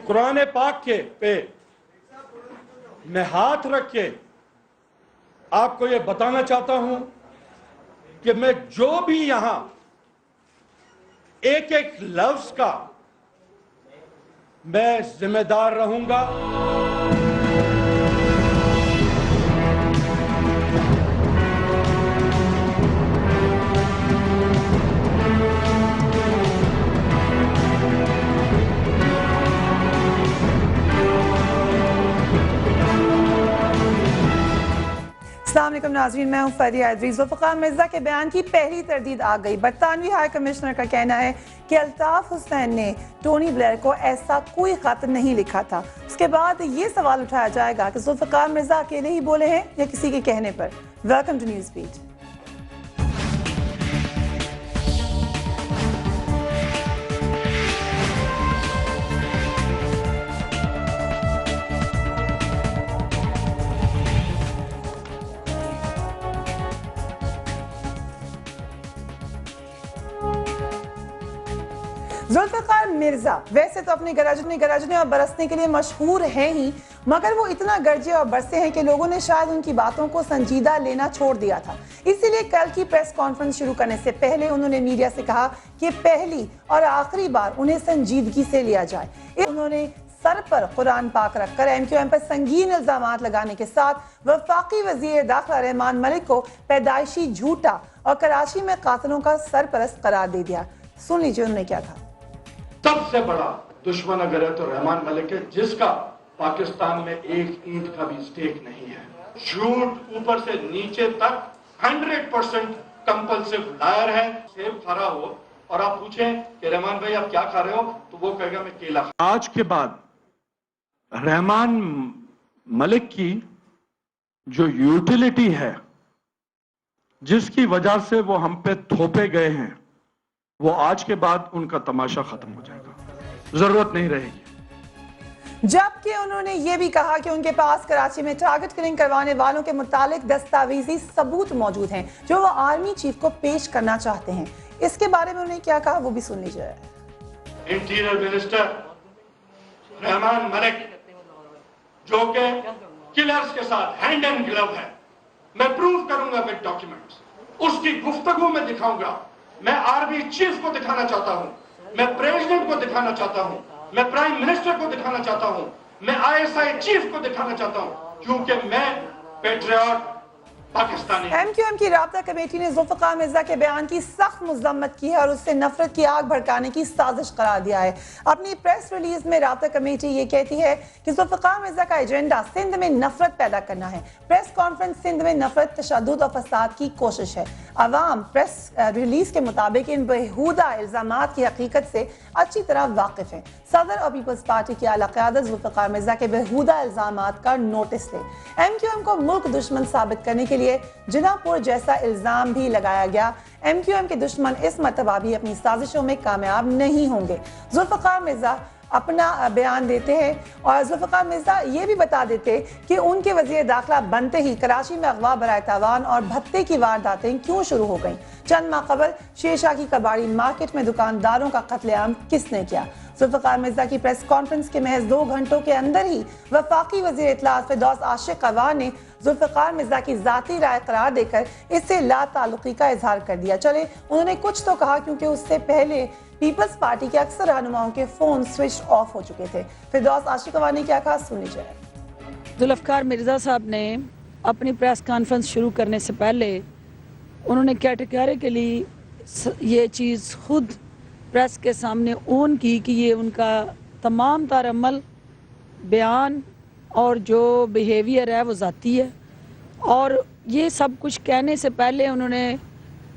कुरान पाक के पे मैं हाथ रख के आपको ये बताना चाहता हूं कि मैं जो भी यहां एक एक लफ्ज का मैं जिम्मेदार रहूंगा। अस्सलाम वालेकुम नाज़रीन, मैं हूं फरिया अदरी। ज़ुल्फ़िकार मिर्ज़ा के बयान की पहली तरदीद आ गई। बरतानवी हाई कमिश्नर का कहना है कि अल्ताफ़ हुसैन ने टोनी ब्लेयर को ऐसा कोई ख़त नहीं लिखा था। उसके बाद ये सवाल उठाया जाएगा कि ज़ुल्फ़िकार मिर्ज़ा अकेले ही बोले हैं या किसी के कहने पर। Welcome to news beat. Zulfiqar Mirza वैसे तो अपने गरजने और बरसने के लिए मशहूर हैं ही, मगर वो इतना गरजे और बरसे हैं कि लोगों ने शायद उनकी बातों को संजीदा लेना छोड़ दिया था। इसीलिए कल की प्रेस कॉन्फ्रेंस शुरू करने से पहले उन्होंने मीडिया से कहा कि पहली और आखिरी बार उन्हें संजीदगी से लिया जाए। उन्होंने सर पर कुरान पाक रखकर MQM पर संगीन इल्जामात लगाने के साथ वफाकी वज़ीर दाखिला रहमान मलिक को पैदाइशी झूठा और कराची में कातिलों का सरपरस्त करार दे दिया। सुन लीजिए उन्होंने क्या कहा। सबसे बड़ा दुश्मन अगर है तो रहमान मलिक है, जिसका पाकिस्तान में एक ईंट का भी स्टेक नहीं है। झूठ ऊपर से नीचे तक 100% कंपल्सिव लायर है। सेब खा रहा हो और आप पूछें कि रहमान भाई आप क्या खा रहे हो, तो वो कहेगा मैं केला। आज के बाद रहमान मलिक की जो यूटिलिटी है, जिसकी वजह से वो हम पे थोपे गए हैं, वो आज के बाद उनका तमाशा खत्म हो जाएगा, जरूरत नहीं रहेगी। जबकि उन्होंने ये भी कहा कि उनके पास कराची में टारगेट किलिंग करवाने वालों के मुतालिक दस्तावेजी सबूत मौजूद हैं जो वो आर्मी चीफ को पेश करना चाहते हैं। इसके बारे में उन्होंने क्या कहा वो भी सुन लीजिए। इंटीरियर मिनिस्टर रहमान मलिक जो कि किलर्स के साथ हैंड एंड ग्लव है, मैं प्रूव करूंगा विद डॉक्यूमेंट्स, उसकी गुफ्तगू में दिखाऊंगा। मैं आर्मी चीफ को दिखाना चाहता हूं, मैं प्रेसिडेंट को दिखाना चाहता हूं, मैं प्राइम मिनिस्टर को दिखाना चाहता हूं, मैं ISI चीफ को दिखाना चाहता हूं, क्योंकि मैं पेट्रियट पाकिस्तानी। MQM की राब्ता कमेटी ने ज़ुल्फ़िकार मिर्ज़ा के बयान की सख्त मज़म्मत की है और उससे नफरत की आग भड़काने की साजिश करार दिया है। अपनी प्रेस रिलीज में राब्ता कमेटी ये कहती है कि ज़ुल्फ़िकार मिर्ज़ा का एजेंडा सिंध में नफरत पैदा करना है। प्रेस कॉन्फ्रेंस सिंध में नफरत, तशद्दुद और फसाद की कोशिश है। अवाम प्रेस रिलीज के मुताबिक इन बेहुदा इल्ज़ामात की हकीकत से अच्छी तरह वाकिफ है। सदर और पीपल्स पार्टी की आला क़यादत ज़ुल्फ़िकार मिर्ज़ा के बेहुदा इल्ज़ामात का नोटिस ले। MQM को मुल्क दुश्मन साबित करने के लिए जिनापुर जैसा इल्जाम भी लगाया गया। MQM के दुश्मन इस मरतबा भी अपनी साजिशों में कामयाब नहीं होंगे। ज़ुल्फ़िकार मिर्ज़ा अपना बयान देते हैं और ज़ुल्फ़िकार मिर्ज़ा ये भी बता देते कि उनके वज़ीर दाखिला बनते ही कराची में अगवा बराए तावान और भत्ते की वारदातें क्यों शुरू हो गईं। चंद माह कबल शेरशाह की कबाड़ी मार्केट में दुकानदारों का कत्लेआम किसने किया। ज़ुल्फ़िकार मिर्ज़ा की प्रेस कॉन्फ्रेंस के महज 2 घंटों के अंदर ही वफाकी वज़ीर इत्तलात फ़िरदौस आशिक़ अवान ने ज़ुल्फ़िकार मिर्ज़ा की ज़ाती राय करार देकर इससे ला ताल्लुक़ी का इजहार कर दिया। चले उन्होंने कुछ तो कहा, क्योंकि उससे पहले पीपल्स पार्टी के अक्सर रहनुमाओं के फ़ोन स्विच ऑफ हो चुके थे। फ़िरदौस आशिक़ अवान ने क्या कहा सुन लीजिए। ज़ुल्फ़िकार मिर्ज़ा साहब ने अपनी प्रेस कॉन्फ्रेंस शुरू करने से पहले उन्होंने कैटेगरिकली ये चीज़ खुद प्रेस के सामने ओन की कि ये उनका तमाम तार अमल, बयान और जो बिहेवियर है वो ज़ाती है। और ये सब कुछ कहने से पहले उन्होंने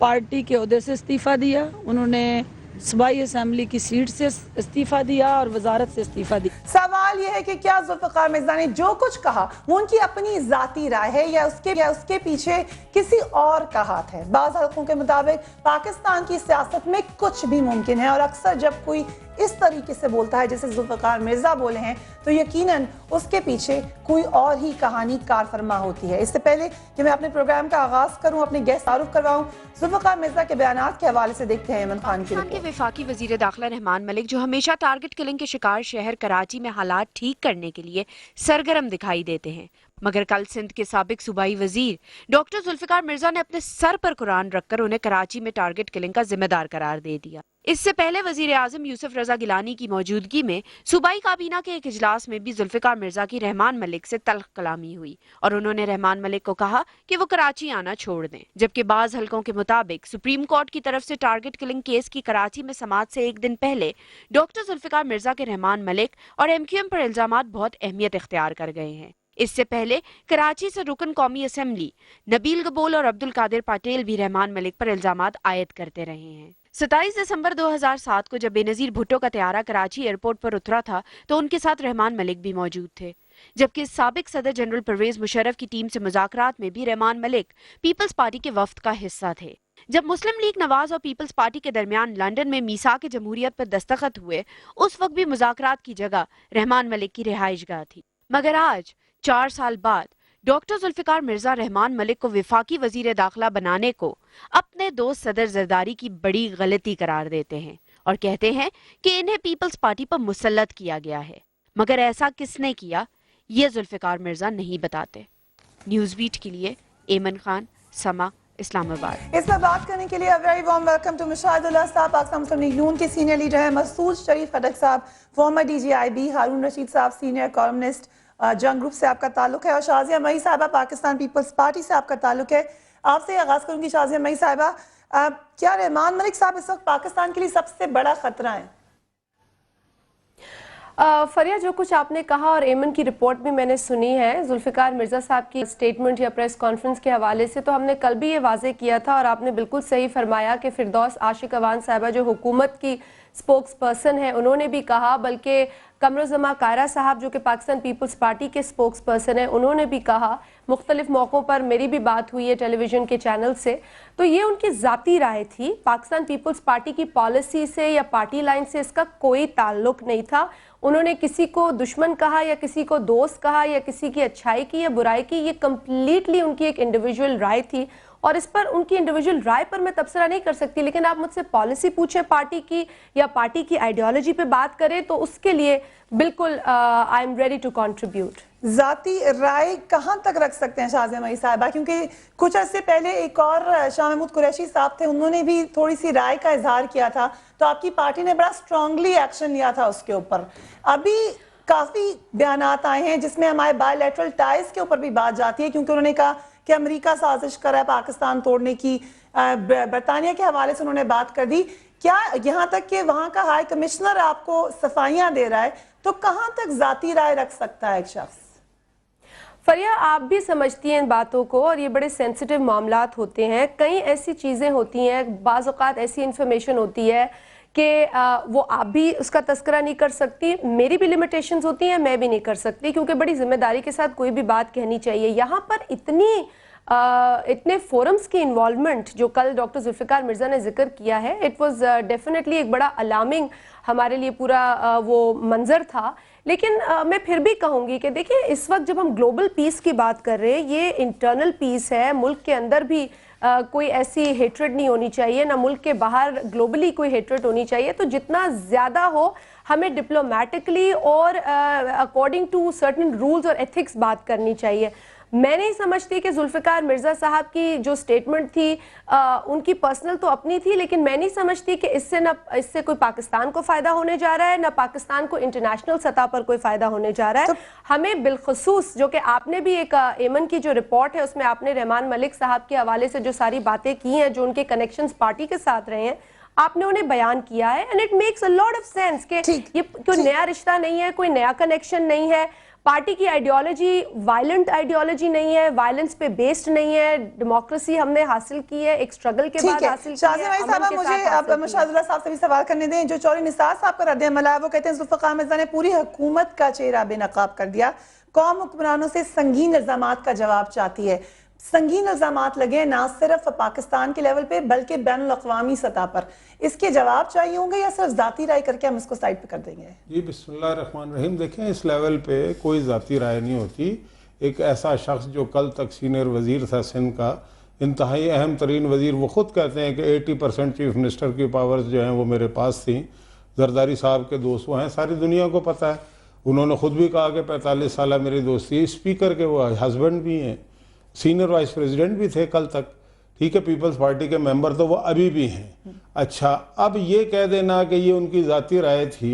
पार्टी के ओहदे से इस्तीफ़ा दिया, उन्होंने सूबाई असेंबली की सीट से इस्तीफा दिया और वजारत से इस्तीफा दिया। सवाल यह है कि क्या ज़ुल्फ़िकार मिर्ज़ा ने जो कुछ कहा वो उनकी अपनी जाती राय है या उसके पीछे किसी और का हाथ है। बाज़ हल्कों के मुताबिक पाकिस्तान की सियासत में कुछ भी मुमकिन है और अक्सर जब कोई اس طریقے سے بولتا ہے جیسے ذوالفقار مرزا بولے ہیں تو یقیناً اس کے پیچھے کوئی اور ہی کہانی کار فرما ہوتی ہے۔ اس سے پہلے کہ میں اپنے پروگرام کا آغاز کروں، اپنے گیسٹ تعارف کرواؤں، ذوالفقار مرزا کے بیانات کے حوالے سے دیکھتے ہیں ایمن خان کی پاکستان کے رپورٹ۔ وفاقی وزیر داخلہ رحمان ملک جو ہمیشہ ٹارگٹ کلنگ کے شکار شہر کراچی میں حالات ٹھیک کرنے کے لیے سرگرم دکھائی دیتے ہیں، مگر کل سندھ کے سابق صوبائی وزیر ڈاکٹر ذوالفقار مرزا نے اپنے سر پر قرآن رکھ کر انہیں کراچی میں ٹارگٹ کلنگ کا ذمہ دار قرار دے دیا۔ اس سے پہلے وزیر اعظم یوسف رضا گیلانی کی موجودگی میں صوبائی کابینہ کے ایک اجلاس میں بھی ذوالفقار مرزا کی رحمان ملک سے تلخ کلامی ہوئی اور انہوں نے رحمان ملک کو کہا کہ وہ کراچی آنا چھوڑ دیں، جبکہ بعض حلقوں کے مطابق سپریم کورٹ کی طرف سے ٹارگٹ کلنگ کیس کی کراچی میں سماعت سے ایک دن پہلے ڈاکٹر ذوالفقار مرزا کے رحمان ملک اور ایم کیو ایم پر الزامات بہت اہمیت اختیار کر گئے ہیں۔ اس سے پہلے کراچی سے رکن قومی اسمبلی نبیل گبول اور عبد القادر پٹیل بھی رحمان ملک پر الزامات عائد کرتے رہے ہیں۔ 27 دسمبر 2007 کو جب بے نظیر بھٹو کا طیارہ کراچی ایئرپورٹ پر اترا تھا تو ان کے ساتھ رحمان ملک بھی موجود تھے، جبکہ سابق صدر جنرل پرویز مشرف کی ٹیم سے مذاکرات میں بھی رحمان ملک پیپلز پارٹی کے وفد کا حصہ تھے۔ جب مسلم لیگ نواز اور پیپلز پارٹی کے درمیان لندن میں میثاق جمہوریت پر دستخط ہوئے، اس وقت بھی مذاکرات کی جگہ رحمان ملک کی رہائش گاہ تھی، مگر آج 4 سال بعد ڈاکٹر ذوالفقار مرزا رحمان ملک کو وفاقی وزیر داخلہ بنانے کو اپنے دوست صدر زرداری کی بڑی غلطی قرار دیتے ہیں اور کہتے ہیں کہ انہیں پیپلز پارٹی پر مسلط کیا گیا ہے، مگر ایسا کس نے کیا یہ ذوالفقار مرزا نہیں بتاتے۔ نیوز بیٹ کے لیے ایمن خان، سما، اسلام آباد۔ اس پر بات کرنے کے لیے very warm welcome to Mushahid اللہ صاحب، پاکستان مسلم لیگ نون کے سینئر لیڈر ہیں، مسعود شریف خٹک صاحب former D G I B, Haroon Rasheed صاحب سینئر کالمنسٹ جنگ گروپ سے آپ کا تعلق ہے، اور شازیہ مئی صاحبہ پاکستان پیپلز پارٹی سے آپ کا تعلق ہے۔ آپ سے آغاز کروں گی شازیہ مئی صاحبہ، کیا رحمان ملک صاحب اس وقت پاکستان کے لیے سب سے بڑا خطرہ ہیں؟ فریہ، جو کچھ آپ نے کہا اور ایمن کی رپورٹ بھی میں نے سنی ہے ذوالفقار مرزا صاحب کی سٹیٹمنٹ یا پریس کانفرنس کے حوالے سے، تو ہم نے کل بھی یہ واضح کیا تھا اور آپ نے بالکل صحیح فرمایا کہ فردوس عاشق اوان صاحبہ جو حکومت کی سپوکس پرسن ہے انہوں نے بھی کہا، بلکہ قمرالزمان قاہرہ صاحب جو کہ پاکستان پیپلز پارٹی کے سپوکس پرسن ہیں انہوں نے بھی کہا، مختلف موقعوں پر میری بھی بات ہوئی ہے ٹیلی ویژن کے چینل سے، تو یہ ان کی ذاتی رائے تھی، پاکستان پیپلز پارٹی کی پالیسی سے یا پارٹی لائن سے اس کا کوئی تعلق نہیں تھا۔ انہوں نے کسی کو دشمن کہا یا کسی کو دوست کہا یا کسی کی اچھائی کی یا برائی کی، یہ کمپلیٹلی ان کی ایک انڈیویجول رائے تھی اور اس پر ان کی انڈیویجول رائے پر میں تبصرہ نہیں کر سکتی، لیکن آپ مجھ سے پالیسی پوچھیں پارٹی کی یا پارٹی کی آئیڈیالوجی پہ بات کریں تو اس کے لیے بالکل I am ready to contribute. ذاتی رائے کہاں تک رکھ سکتے ہیں شازیہ مئی صاحبہ؟ کیونکہ کچھ عرصے پہلے ایک اور شاہ محمود قریشی صاحب تھے، انہوں نے بھی تھوڑی سی رائے کا اظہار کیا تھا تو آپ کی پارٹی نے بڑا سٹرونگلی ایکشن لیا تھا اس کے اوپر۔ ابھی کافی بیانات آئے ہیں جس میں ہمارے بائی لیٹرل ٹائز کے اوپر بھی بات جاتی ہے، کیونکہ انہوں نے کہا کہ امریکہ سازش کر رہا ہے پاکستان توڑنے کی، برطانیہ کے حوالے سے انہوں نے بات کر دی۔ کیا یہاں تک کہ وہاں کا ہائی کمشنر آپ کو صفائیاں دے رہا ہے تو کہاں تک ذاتی رائے رکھ سکتا ہے ایک شخص؟ فریہ، آپ بھی سمجھتی ہیں ان باتوں کو اور یہ بڑے سینسیٹیو معاملات ہوتے ہیں، کئی ایسی چیزیں ہوتی ہیں، بعض اوقات ایسی انفارمیشن ہوتی ہے کہ وہ آپ بھی اس کا تذکرہ نہیں کر سکتی، میری بھی لیمیٹیشنز ہوتی ہیں، میں بھی نہیں کر سکتی، کیونکہ بڑی ذمہ داری کے ساتھ کوئی بھی بات کہنی چاہیے۔ یہاں پر اتنے فورمز کی انوالومنٹ جو کل ڈاکٹر ذوالفقار مرزا نے ذکر کیا ہے، اٹ واز ڈیفینیٹلی ایک بڑا الارمنگ ہمارے لیے پورا وہ منظر تھا، لیکن میں پھر بھی کہوں گی کہ دیکھیں اس وقت جب ہم گلوبل پیس کی بات کر رہے ہیں، یہ انٹرنل پیس ہے، ملک کے اندر بھی کوئی ایسی ہیٹرڈ نہیں ہونی چاہیے، نہ ملک کے باہر گلوبلی کوئی ہیٹرڈ ہونی چاہیے، تو جتنا زیادہ ہو ہمیں ڈپلومیٹکلی اور اکارڈنگ ٹو سرٹن رولز اور ایتھکس بات کرنی چاہیے۔ میں نہیں سمجھتی کہ ذوالفقار مرزا صاحب کی جو سٹیٹمنٹ تھی ان کی پرسنل تو اپنی تھی، لیکن میں نہیں سمجھتی کہ اس سے کوئی پاکستان کو فائدہ ہونے جا رہا ہے، نہ پاکستان کو انٹرنیشنل سطح پر کوئی فائدہ ہونے جا رہا ہے۔ ہمیں بالخصوص جو کہ آپ نے بھی ایک ایمن کی جو رپورٹ ہے اس میں آپ نے رحمان ملک صاحب کے حوالے سے جو ساری باتیں کی ہیں، جو ان کے کنیکشنز پارٹی کے ساتھ رہے ہیں، آپ نے انہیں بیان کیا ہے، and it makes a lot of sense کہ یہ کوئی نیا رشتہ نہیں ہے، کوئی نیا کنیکشن نہیں ہے، پارٹی کی آئیڈیالوجی وائلنٹ آئیڈیالوجی نہیں ہے، وائلنس پہ بیسڈ نہیں ہے، ڈیموکریسی ہم نے حاصل کی ہے، ایک سٹرگل کے بعد حاصل کی ہے۔ شازیہ مئی صاحبہ، مجھے اب مشاہد اللہ صاحب سے بھی سوال کرنے دیں۔ جو چوری نثار صاحب کا رد عمل ہے، وہ کہتے ہیں ذوالفقار مرزا نے پوری حکومت کا چہرہ بے نقاب کر دیا، قوم حکمرانوں سے سنگین الزامات کا جواب چاہتی ہے۔ संगीन इल्जामात लगे ना सिर्फ पाकिस्तान के लेवल पे बल्कि बैन अल-अक़वामी सतह पर, इसके जवाब चाहिए होंगे या सिर्फ ज़ाती राय करके हम इसको साइड पे कर देंगे? जी बिस्मिल्लाहिर्रहमानिर्रहीम। देखें, इस लेवल पे कोई ज़ाती राय नहीं होती। एक ऐसा शख्स जो कल तक सीनियर वज़ीर था सिंध का, इंतहाई अहम तरीन वज़ीर, वो ख़ुद कहते हैं कि 80% चीफ मिनिस्टर की पावर्स जो हैं वो मेरे पास थी। जरदारी साहब के दोस्त वो हैं, सारी दुनिया को पता है। उन्होंने ख़ुद भी कहा कि 45 साल मेरी दोस्ती। स्पीकर के वो हस्बैंड भी हैं, सीनियर वाइस प्रेसिडेंट भी थे कल तक, ठीक है, पीपल्स पार्टी के मेंबर तो वो अभी भी हैं। अच्छा, अब ये कह देना कि ये उनकी ज़ाती राय थी,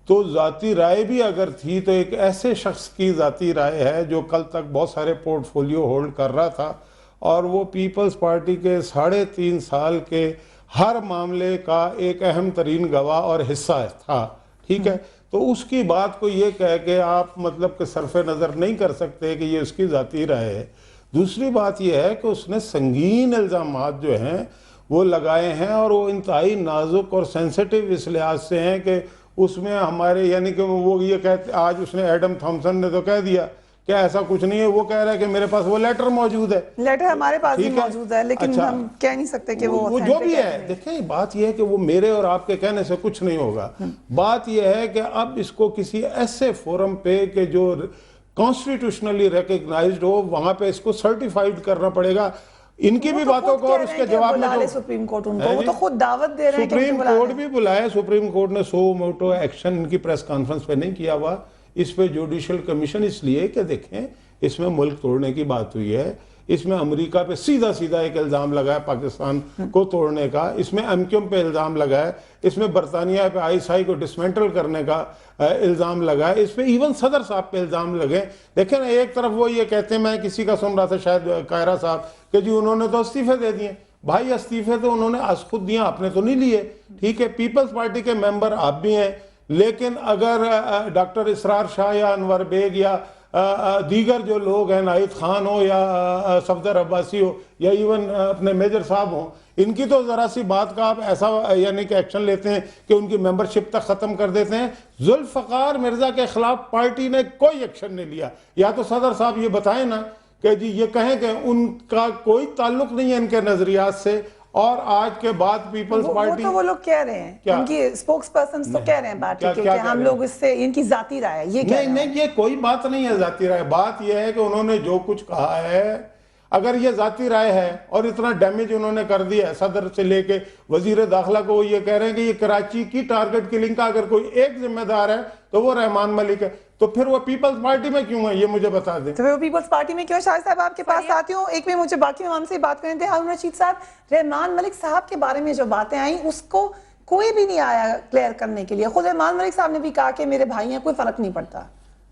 तो ज़ाती राय भी अगर थी तो एक ऐसे शख्स की ज़ाती राय है जो कल तक बहुत सारे पोर्टफोलियो होल्ड कर रहा था और वो पीपल्स पार्टी के 3.5 साल के हर मामले का एक अहम तरीन गवाह और हिस्सा था, ठीक है। तो उसकी बात को ये कह के आप मतलब कि सरफे नज़र नहीं कर सकते कि ये उसकी ज़ाती राय है। दूसरी बात यह है कि उसने संगीन इल्ज़ामात जो हैं वो लगाए हैं और वो इंतहाई नाजुक और सेंसिटिव इस लिहाज से हैं कि उसमें हमारे यानी कि वो ये कहते, आज उसने एडम थॉम्सन ने तो कह दिया कि ऐसा कुछ नहीं है। वो कह रहा है कि मेरे पास वो लेटर मौजूद है, लेटर हमारे पास भी ठीक है? मौजूद है, लेकिन अच्छा, हम कह नहीं सकते कि वो जो भी है। देखें, बात यह है कि वो मेरे और आपके कहने से कुछ नहीं होगा। बात यह है कि अब इसको किसी ऐसे फोरम पे कि जो कॉन्स्टिट्यूशनली रिकग्नाइज्ड हो, वहां पे इसको सर्टिफाइड करना पड़ेगा। इनकी भी बातों को और उसके जवाब में जो सुप्रीम कोर्ट उनको, वो तो खुद दावत दे रहे हैं कि सुप्रीम उनको बुला कोर्ट लें। भी बुलाया। सुप्रीम कोर्ट ने सो मोटो एक्शन इनकी प्रेस कॉन्फ्रेंस पे नहीं किया हुआ, इस पे जुडिशियल कमीशन, इसलिए कि देखें इसमें मुल्क तोड़ने की बात हुई है। इसमें अमेरिका पे सीधा सीधा एक इल्ज़ाम लगा है पाकिस्तान को तोड़ने का, इसमें एमक्यूएम पे इल्ज़ाम लगा है, इसमें बरतानिया पे आईएसआई को डिसमेंटल करने का इल्ज़ाम लगा है, इस पे इवन सदर साहब पे इल्ज़ाम लगे। देखें ना, एक तरफ वो ये कहते हैं, मैं किसी का सुन रहा था शायद कायरा साहब, कि जी उन्होंने तो इस्तीफे दे दिए। भाई इस्तीफे तो उन्होंने आज खुद दिए, आपने तो नहीं लिए, ठीक है। पीपल्स पार्टी के मेंबर आप भी हैं, लेकिन अगर डॉक्टर इसरार शाह या अनवर बेग या दीगर जो लोग हैं, नाहिद खान हो या सफदर अब्बासी हो या इवन अपने मेजर साहब हो, इनकी तो ज़रा सी बात का आप ऐसा यानी कि एक्शन लेते हैं कि उनकी मेंबरशिप तक ख़त्म कर देते हैं। जुल्फ़िकार मिर्ज़ा के ख़िलाफ़ पार्टी ने कोई एक्शन नहीं लिया। या तो सदर साहब ये बताएं ना कि जी ये कहें कि उनका कोई ताल्लुक नहीं है इनके नज़रियात से, और आज के बाद पीपल्स पार्टी, वो लोग कह रहे हैं, क्या? उनकी स्पोक्स पर्सन तो कह रहे हैं पार्टी के क्या कि हम लोग इससे, इनकी जाती राय है, ये कह रहे हैं। नहीं, ये कोई बात नहीं है जाती राय। बात यह है कि उन्होंने जो कुछ कहा है, अगर ये जाती राय है और इतना डैमेज उन्होंने कर दिया है, सदर से लेके वजीर दाखिला को ये कह रहे हैं कि ये कराची की टारगेट किलिंग का अगर कोई एक जिम्मेदार है तो वो रहमान मलिक है, तो फिर वो पीपल्स पार्टी में क्यों है, ये मुझे बता दें। तो वो पीपल्स पार्टी में क्यों? शाहिद साहब आपके पास आती हूँ, एक में मुझे बाकी इमाम से बात करने थे। हारून रशीद साहब, रहमान मलिक साहब के बारे में जो बातें आई उसको कोई भी नहीं आया क्लियर करने के लिए। खुद रहमान मलिक साहब ने भी कहा कि मेरे भाई हैं, कोई फर्क नहीं पड़ता।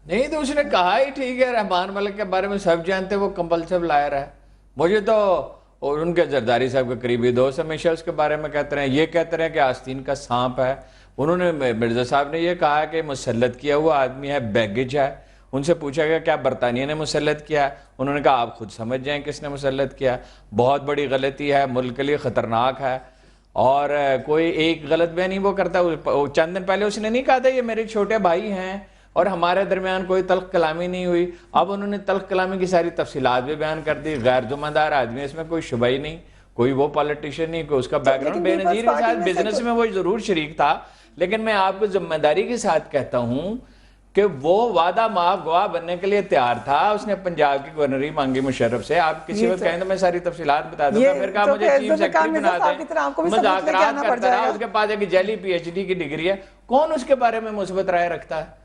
नहीं तो उसने कहा ही ठीक है, रहमान मलिक के बारे में सब जानते, वो कंपल्सिव लायर है। मुझे तो और उनके जरदारी साहब के करीबी दोस्त हमेशा उसके बारे में कहते रहे, ये कहते रहे कि आस्तीन का सांप है। उन्होंने, मिर्जा साहब ने ये कहा कि मुसल्लत किया हुआ आदमी है, बैगेज है। उनसे पूछा गया क्या बरतानिया ने मुसल्लत किया है, उन्होंने कहा आप खुद समझ जाएं किसने मुसल्लत किया। बहुत बड़ी गलती है, मुल्क के लिए ख़तरनाक है, और कोई एक गलत बयानी वो करता है। चंद दिन पहले उसने नहीं कहा था ये मेरे छोटे भाई हैं और हमारे दरमियान कोई तल्ख कलामी नहीं हुई। अब उन्होंने तल्ख कलामी की सारी तफसीलात भी बयान कर दी। गैर जुम्मेदार आदमी, इसमें कोई शुबा ही नहीं, कोई वो पॉलिटिशियन नहीं, कोई उसका बैकग्राउंड बेनजीर के साथ बिजनेस में वो जरूर शरीक था। लेकिन मैं आपको जिम्मेदारी के साथ कहता हूं कि वो वादा माफ गवाह बनने के लिए तैयार था। उसने पंजाब की गवर्नरी मांगी मुशर्रफ से। आप किसी वक्त कहें तो मैं सारी तफसीलात बता दूंगा। फिर कहा मुझे चीफ सेक्रेटरी बना दें, मुज़ाकरात करता रहा। उसके पास एक जैली PhD की डिग्री है, कौन उसके बारे में मुस्बत राय रखता है?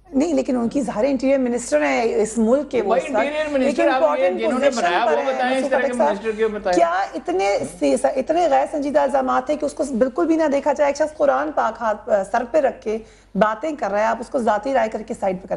नहीं, लेकिन उनकी ज़ाहिर इंटीरियर मिनिस्टर है इस मुल्क के, वो इंटीरियर मिनिस्टर जिन्होंने बनाया वो बताएं, इस तरह के मिनिस्टर क्यों बताएं? क्या इतने गैर संजीदा इल्जाम थे कि उसको बिल्कुल भी ना देखा जाए? एक शख्स कुरान पाक हाथ सर पे रख के बातें कर रहा है, आप उसको जाती राय करके साइड पे कर